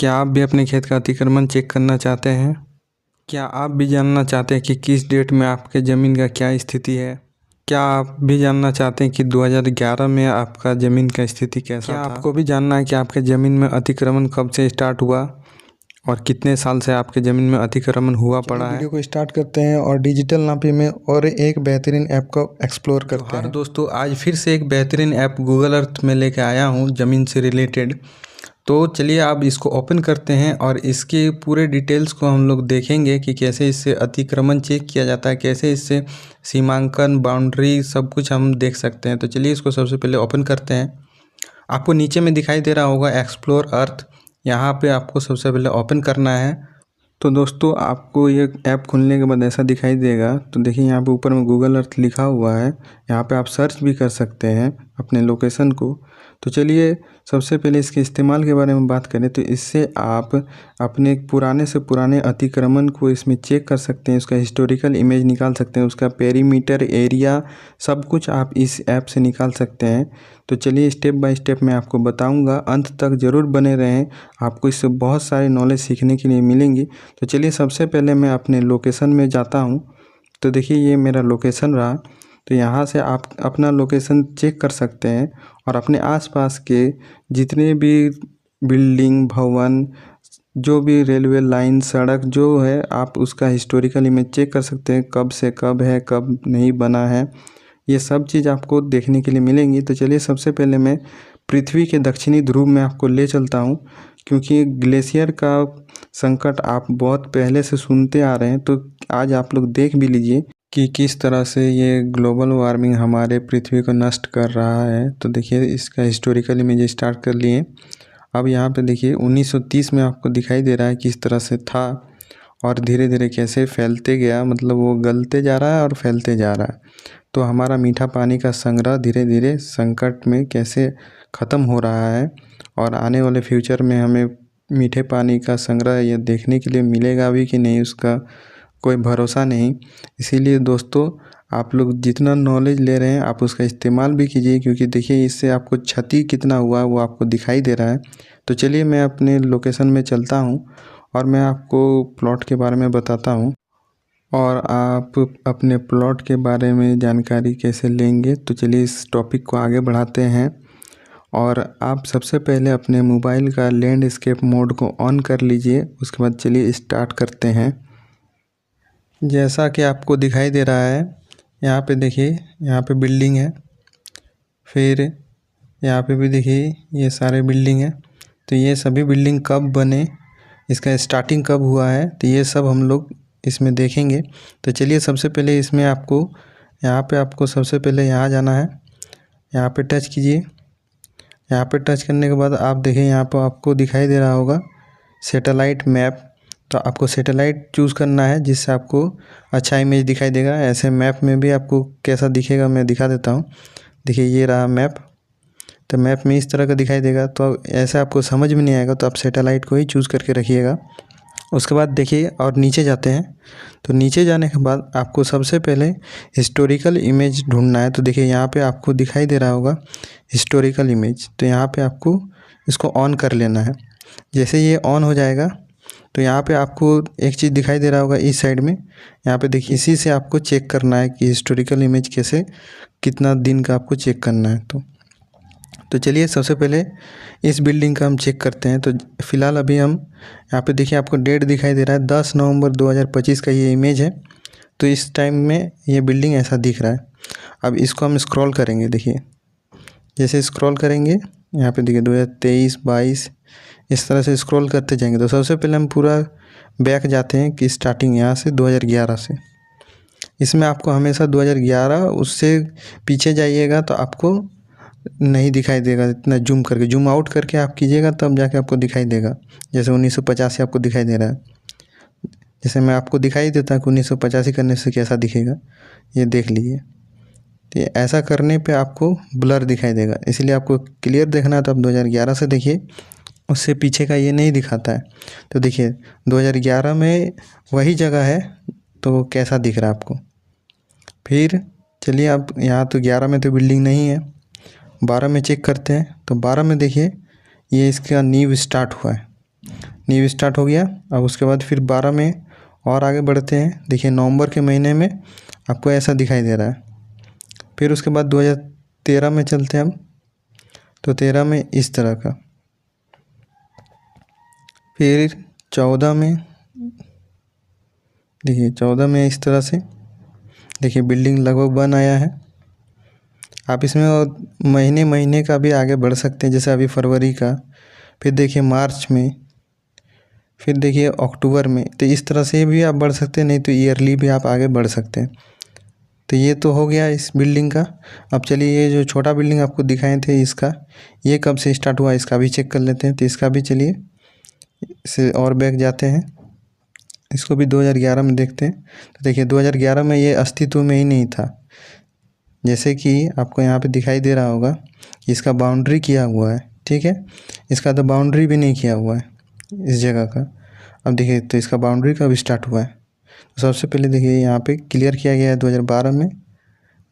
क्या आप भी अपने खेत का अतिक्रमण चेक करना चाहते हैं? क्या आप भी जानना चाहते हैं कि किस डेट में आपके ज़मीन का क्या स्थिति है? क्या आप भी जानना चाहते हैं कि 2011 में आपका ज़मीन का स्थिति कैसा था? क्या आपको भी जानना है कि आपके ज़मीन में अतिक्रमण कब से स्टार्ट हुआ और कितने साल से आपके ज़मीन में अतिक्रमण हुआ पड़ा है? वीडियो को स्टार्ट करते हैं और डिजिटल नापी में और एक बेहतरीन ऐप को एक्सप्लोर करते हैं। दोस्तों, आज फिर से एक बेहतरीन ऐप गूगल अर्थ में लेके आया हूँ ज़मीन से रिलेटेड। तो चलिए आप इसको ओपन करते हैं और इसके पूरे डिटेल्स को हम लोग देखेंगे कि कैसे इससे अतिक्रमण चेक किया जाता है, कैसे इससे सीमांकन, बाउंड्री सब कुछ हम देख सकते हैं। तो चलिए इसको सबसे पहले ओपन करते हैं। आपको नीचे में दिखाई दे रहा होगा एक्सप्लोर अर्थ, यहाँ पे आपको सबसे पहले ओपन करना है। तो दोस्तों, आपको ये ऐप खुलने के बाद ऐसा दिखाई देगा। तो देखिए यहाँ पे ऊपर में गूगल अर्थ लिखा हुआ है, यहाँ पे आप सर्च भी कर सकते हैं अपने लोकेशन को। तो चलिए सबसे पहले इसके इस्तेमाल के बारे में बात करें तो इससे आप अपने पुराने से पुराने अतिक्रमण को इसमें चेक कर सकते हैं, उसका हिस्टोरिकल इमेज निकाल सकते हैं, उसका पेरीमीटर एरिया सब कुछ आप इस ऐप से निकाल सकते हैं। तो चलिए स्टेप बाय स्टेप मैं आपको बताऊंगा, अंत तक ज़रूर बने रहें, आपको इससे बहुत सारी नॉलेज सीखने के लिए मिलेंगी। तो चलिए सबसे पहले मैं अपने लोकेशन में जाता हूँ। तो देखिए ये मेरा लोकेशन रहा। तो यहाँ से आप अपना लोकेशन चेक कर सकते हैं और अपने आसपास के जितने भी बिल्डिंग, भवन, जो भी रेलवे लाइन, सड़क जो है, आप उसका हिस्टोरिकल इमेज चेक कर सकते हैं, कब से कब है, कब नहीं बना है, ये सब चीज़ आपको देखने के लिए मिलेंगी। तो चलिए सबसे पहले मैं पृथ्वी के दक्षिणी ध्रुव में आपको ले चलता हूँ, क्योंकि ग्लेशियर का संकट आप बहुत पहले से सुनते आ रहे हैं। तो आज आप लोग देख भी लीजिए कि किस तरह से ये ग्लोबल वार्मिंग हमारे पृथ्वी को नष्ट कर रहा है। तो देखिए इसका हिस्टोरिकल इमेज स्टार्ट कर लिए। अब यहाँ पे देखिए 1930 में आपको दिखाई दे रहा है किस तरह से था और धीरे धीरे कैसे फैलते गया, मतलब वो गलते जा रहा है और फैलते जा रहा है। तो हमारा मीठा पानी का संग्रह धीरे धीरे संकट में कैसे ख़त्म हो रहा है और आने वाले फ्यूचर में हमें मीठे पानी का संग्रह ये देखने के लिए मिलेगा भी कि नहीं, उसका कोई भरोसा नहीं। इसीलिए दोस्तों, आप लोग जितना नॉलेज ले रहे हैं आप उसका इस्तेमाल भी कीजिए, क्योंकि देखिए इससे आपको क्षति कितना हुआ वो आपको दिखाई दे रहा है। तो चलिए मैं अपने लोकेशन में चलता हूँ और मैं आपको प्लॉट के बारे में बताता हूँ और आप अपने प्लॉट के बारे में जानकारी कैसे लेंगे। तो चलिए इस टॉपिक को आगे बढ़ाते हैं और आप सबसे पहले अपने मोबाइल का लैंडस्केप मोड को ऑन कर लीजिए। उसके बाद चलिए स्टार्ट करते हैं। जैसा कि आपको दिखाई दे रहा है, यहाँ पे देखिए, यहाँ पे बिल्डिंग है, फिर यहाँ पे भी देखिए ये सारे बिल्डिंग है। तो ये सभी बिल्डिंग कब बने, इसका स्टार्टिंग कब हुआ है, तो ये सब हम लोग इसमें देखेंगे। तो चलिए सबसे पहले इसमें आपको यहाँ पे आपको सबसे पहले यहाँ जाना है, यहाँ पे टच कीजिए। यहाँ पे टच करने के बाद आप देखिए यहाँ पर आपको दिखाई दे रहा होगा सैटेलाइट मैप। तो आपको सैटेलाइट चूज़ करना है जिससे आपको अच्छा इमेज दिखाई देगा। ऐसे मैप में भी आपको कैसा दिखेगा मैं दिखा देता हूँ। देखिए ये रहा मैप। तो मैप में इस तरह का दिखाई देगा। तो ऐसे आपको समझ में नहीं आएगा तो आप सैटेलाइट को ही चूज़ करके रखिएगा। उसके बाद देखिए और नीचे जाते हैं। तो नीचे जाने के बाद आपको सबसे पहले हिस्टोरिकल इमेज ढूंढना है। तो देखिए यहाँ पे आपको दिखाई दे रहा होगा हिस्टोरिकल इमेज। तो यहाँ पे आपको इसको ऑन कर लेना है। जैसे ये ऑन हो जाएगा तो यहाँ पे आपको एक चीज़ दिखाई दे रहा होगा इस साइड में, यहाँ पे देखिए इसी से आपको चेक करना है कि हिस्टोरिकल इमेज कैसे, कितना दिन का आपको चेक करना है। तो चलिए सबसे पहले इस बिल्डिंग का हम चेक करते हैं। तो फ़िलहाल अभी हम यहाँ पे देखिए आपको डेट दिखाई दे रहा है 10 नवंबर 2025 का ये इमेज है। तो इस टाइम में ये बिल्डिंग ऐसा दिख रहा है। अब इसको हम स्क्रॉल करेंगे। देखिए जैसे स्क्रॉल करेंगे यहाँ पे देखिए 2023, 22 इस तरह से स्क्रॉल करते जाएंगे। तो सबसे पहले हम पूरा बैक जाते हैं कि स्टार्टिंग यहाँ से 2011 से। इसमें आपको हमेशा 2011 उससे पीछे जाइएगा तो आपको नहीं दिखाई देगा। इतना जूम करके, जूम आउट करके आप कीजिएगा तब जाके आपको दिखाई देगा। जैसे 1985 आपको दिखाई दे रहा है, जैसे मैं आपको दिखाई देता कि 1985 करने से कैसा दिखेगा, ये देख लीजिए। तो ऐसा करने पे आपको ब्लर दिखाई देगा। इसलिए आपको क्लियर देखना है तो आप 2011 से देखिए, उससे पीछे का ये नहीं दिखाता है। तो देखिए 2011 में वही जगह है तो वो कैसा दिख रहा है आपको। फिर चलिए अब यहाँ तो 11 में तो बिल्डिंग नहीं है, 12 में चेक करते हैं। तो 12 में देखिए ये इसका नींव स्टार्ट हुआ है। न्यू स्टार्ट हो गया। अब उसके बाद फिर 12 में और आगे बढ़ते हैं। देखिए नवंबर के महीने में आपको ऐसा दिखाई दे रहा है। फिर उसके बाद 2013 में चलते हैं हम, तो 13 में इस तरह का। फिर 14 में देखिए 14 में इस तरह से देखिए बिल्डिंग लगभग बन आया है। आप इसमें और महीने महीने का भी आगे बढ़ सकते हैं, जैसे अभी फरवरी का, फिर देखिए मार्च में, फिर देखिए अक्टूबर में। तो इस तरह से भी आप बढ़ सकते हैं, नहीं तो ईयरली भी आप आगे बढ़ सकते हैं। तो ये तो हो गया इस बिल्डिंग का। अब चलिए ये जो छोटा बिल्डिंग आपको दिखाए थे इसका, ये कब से स्टार्ट हुआ इसका भी चेक कर लेते हैं। तो इसका भी चलिए इसे और बैक जाते हैं, इसको भी 2011 में देखते हैं। तो देखिए 2011 में ये अस्तित्व में ही नहीं था। जैसे कि आपको यहाँ पे दिखाई दे रहा होगा कि इसका बाउंड्री किया हुआ है, ठीक है। इसका तो बाउंड्री भी नहीं किया हुआ है इस जगह का। अब देखिए तो इसका बाउंड्री कब स्टार्ट हुआ है, तो सबसे पहले देखिए यहाँ पे क्लियर किया गया है 2012 में।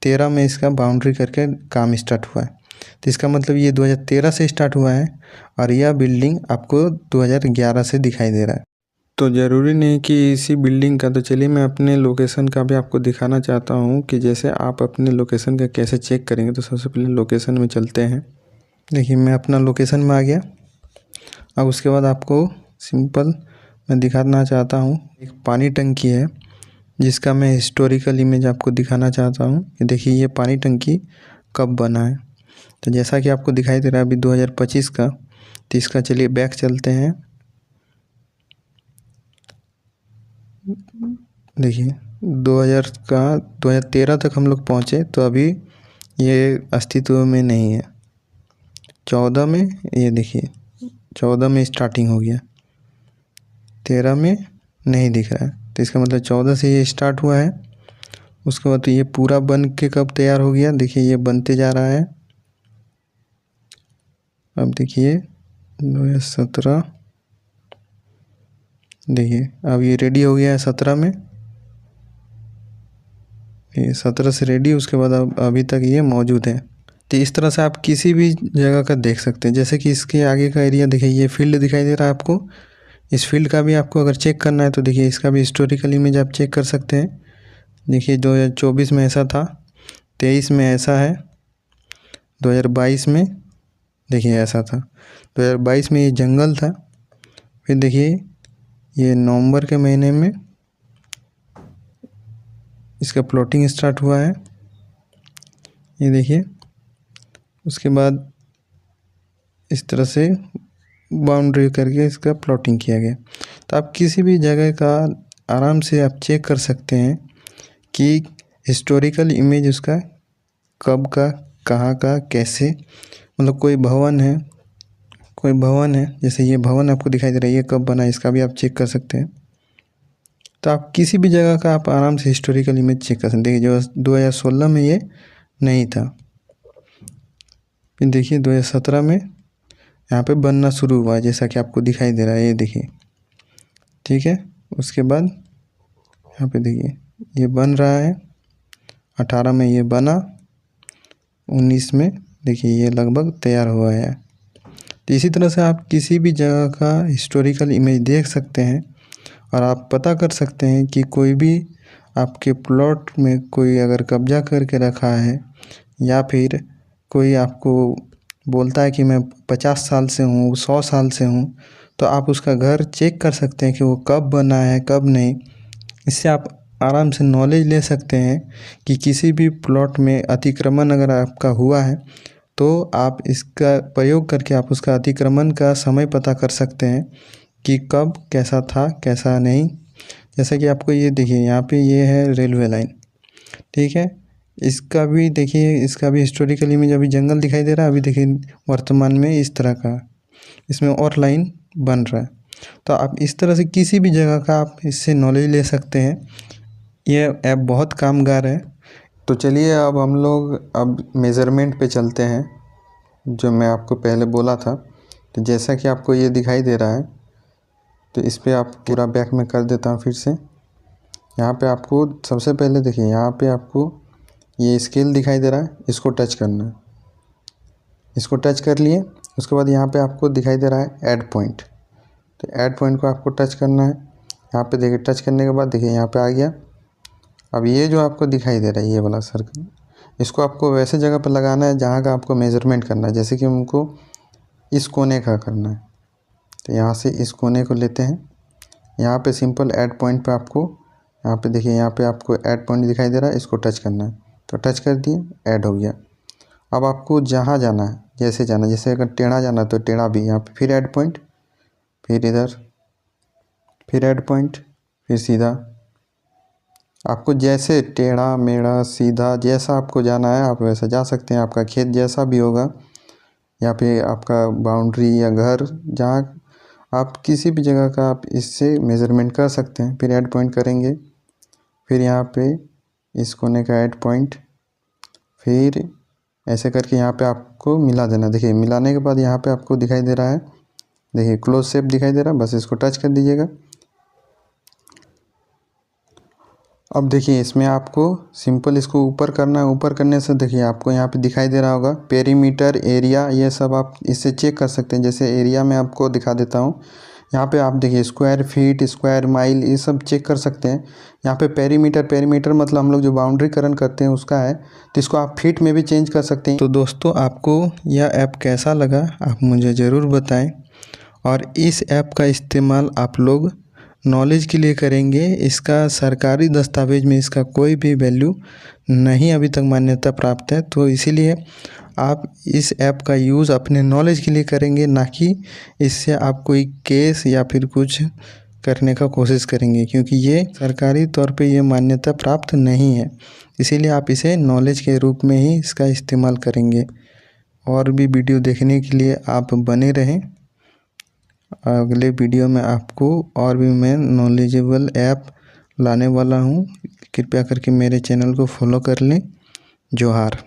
13 में इसका बाउंड्री करके काम स्टार्ट हुआ है। तो इसका मतलब ये 2013 से स्टार्ट हुआ है और यह बिल्डिंग आपको 2011 से दिखाई दे रहा है। तो ज़रूरी नहीं कि इसी बिल्डिंग का, तो चलिए मैं अपने लोकेशन का भी आपको दिखाना चाहता हूँ कि जैसे आप अपने लोकेशन का कैसे चेक करेंगे। तो सबसे पहले लोकेशन में चलते हैं। देखिए मैं अपना लोकेशन में आ गया। अब उसके बाद आपको सिंपल मैं दिखाना चाहता हूँ, एक पानी टंकी है जिसका मैं हिस्टोरिकल इमेज आपको दिखाना चाहता हूँ कि देखिए ये पानी टंकी कब बना है। तो जैसा कि आपको दिखाई दे रहा है अभी 2025 का। तो इसका चलिए बैक चलते हैं। देखिए 2013 तक हम लोग पहुँचे, तो अभी ये अस्तित्व में नहीं है। 14 में ये देखिए 14 में स्टार्टिंग हो गया, 13 में नहीं दिख रहा है। तो इसका मतलब 14 से ये स्टार्ट हुआ है। उसके बाद तो ये पूरा बन के कब तैयार हो गया, देखिए ये बनते जा रहा है। अब देखिए 2017, देखिए अब ये रेडी हो गया है 17 में। ये 17 से रेडी, उसके बाद अब अभी तक ये मौजूद है। तो इस तरह से आप किसी भी जगह का देख सकते हैं। जैसे कि इसके आगे का एरिया देखिए, ये फील्ड दिखाई दे रहा है आपको। इस फील्ड का भी आपको अगर चेक करना है तो देखिए इसका भी हिस्टोरिकल इमेज आप चेक कर सकते हैं। देखिए 2024 में ऐसा था, 23 में ऐसा है, 2022 में देखिए ऐसा था। 2022 में ये जंगल था। फिर देखिए ये नवंबर के महीने में इसका प्लॉटिंग स्टार्ट हुआ है, ये देखिए। उसके बाद इस तरह से बाउंड्री करके इसका प्लॉटिंग किया गया। तो आप किसी भी जगह का आराम से आप चेक कर सकते हैं कि हिस्टोरिकल इमेज उसका कब का, कहाँ का, कैसे। मतलब कोई भवन है, जैसे ये भवन आपको दिखाई दे रहा है, ये कब बना, इसका भी आप चेक कर सकते हैं। तो आप किसी भी जगह का आप आराम से हिस्टोरिकल इमेज चेक कर सकते हैं। देखिए जो 2016 में ये नहीं था, फिर देखिए 2017 में यहाँ पे बनना शुरू हुआ है, जैसा कि आपको दिखाई दे रहा है, ये देखिए, ठीक है। उसके बाद यहाँ पे देखिए ये बन रहा है, 18 में ये बना, 19 में देखिए ये लगभग तैयार हुआ है। तो इसी तरह से आप किसी भी जगह का हिस्टोरिकल इमेज देख सकते हैं और आप पता कर सकते हैं कि कोई भी आपके प्लॉट में कोई अगर कब्जा करके रखा है, या फिर कोई आपको बोलता है कि मैं 50 साल से हूँ, 100 साल से हूँ, तो आप उसका घर चेक कर सकते हैं कि वो कब बना है, कब नहीं। इससे आप आराम से नॉलेज ले सकते हैं कि किसी भी प्लॉट में अतिक्रमण अगर आपका हुआ है तो आप इसका प्रयोग करके आप उसका अतिक्रमण का समय पता कर सकते हैं कि कब कैसा था, कैसा नहीं। जैसा कि आपको ये देखिए यहाँ पे ये है रेलवे लाइन, ठीक है। इसका भी देखिए, इसका भी हिस्टोरिकल इमेज, अभी जंगल दिखाई दे रहा है, अभी देखिए वर्तमान में इस तरह का इसमें और लाइन बन रहा है। तो आप इस तरह से किसी भी जगह का आप इससे नॉलेज ले सकते हैं। ये ऐप बहुत कामगार है। तो चलिए अब हम लोग अब मेज़रमेंट पे चलते हैं, जो मैं आपको पहले बोला था। तो जैसा कि आपको ये दिखाई दे रहा है, तो इस पे आप पूरा बैक में कर देता हूँ फिर से। यहाँ पे आपको सबसे पहले देखिए, यहाँ पे आपको ये स्केल दिखाई दे रहा है, इसको टच करना है। इसको टच कर लिए, उसके बाद यहाँ पे आपको दिखाई दे रहा है ऐड पॉइंट। तो ऐड पॉइंट को आपको टच करना है। यहाँ पे देखिए टच करने के बाद देखिए यहाँ पे आ गया। अब ये जो आपको दिखाई दे रहा है ये वाला सर्कल, इसको आपको वैसे जगह पर लगाना है जहाँ का आपको मेज़रमेंट करना है। जैसे कि हमको इस कोने का करना है, तो यहाँ से इस कोने को लेते हैं। यहाँ पे सिंपल ऐड पॉइंट पे आपको यहाँ पे देखिए यहाँ पे आपको ऐड पॉइंट दिखाई दे रहा है, इसको टच करना है। तो टच कर दिए, ऐड हो गया। अब आपको जहाँ जाना है, जैसे जाना, जैसे अगर टेढ़ा जाना है तो टेढ़ा भी यहाँ पे, फिर ऐड पॉइंट, फिर इधर, फिर ऐड पॉइंट, फिर सीधा। आपको जैसे टेढ़ा मेढ़ा सीधा जैसा आपको जाना है आप वैसा जा सकते हैं। आपका खेत जैसा भी होगा या फिर आपका बाउंड्री या घर, जहाँ आप किसी भी जगह का आप इससे मेज़रमेंट कर सकते हैं। फिर ऐड पॉइंट करेंगे, फिर यहाँ पे इस कोने का ऐड पॉइंट, फिर ऐसे करके यहाँ पे आपको मिला देना। देखिए मिलाने के बाद यहाँ पे आपको दिखाई दे रहा है, देखिए क्लोज शेप दिखाई दे रहा है, बस इसको टच कर दीजिएगा। अब देखिए इसमें आपको सिंपल इसको ऊपर करना है। ऊपर करने से देखिए आपको यहाँ पे दिखाई दे रहा होगा पेरीमीटर, एरिया, ये सब आप इससे चेक कर सकते हैं। जैसे एरिया में आपको दिखा देता हूँ, यहाँ पे आप देखिए स्क्वायर फीट, स्क्वायर माइल, ये सब चेक कर सकते हैं। यहाँ पे पेरीमीटर मतलब हम लोग जो बाउंड्रीकरण करते हैं उसका है, तो इसको आप फीट में भी चेंज कर सकते हैं। तो दोस्तों आपको यह ऐप कैसा लगा आप मुझे ज़रूर बताएं, और इस ऐप का इस्तेमाल आप लोग नॉलेज के लिए करेंगे। इसका सरकारी दस्तावेज में इसका कोई भी वैल्यू नहीं अभी तक मान्यता प्राप्त है, तो इसीलिए आप इस ऐप का यूज़ अपने नॉलेज के लिए करेंगे, ना कि इससे आप कोई केस या फिर कुछ करने का कोशिश करेंगे, क्योंकि ये सरकारी तौर पे ये मान्यता प्राप्त नहीं है। इसीलिए आप इसे नॉलेज के रूप में ही इसका इस्तेमाल करेंगे। और भी वीडियो देखने के लिए आप बने रहें। अगले वीडियो में आपको और भी मैं नॉलेजेबल ऐप लाने वाला हूँ। कृपया करके मेरे चैनल को फॉलो कर लें। जोहार।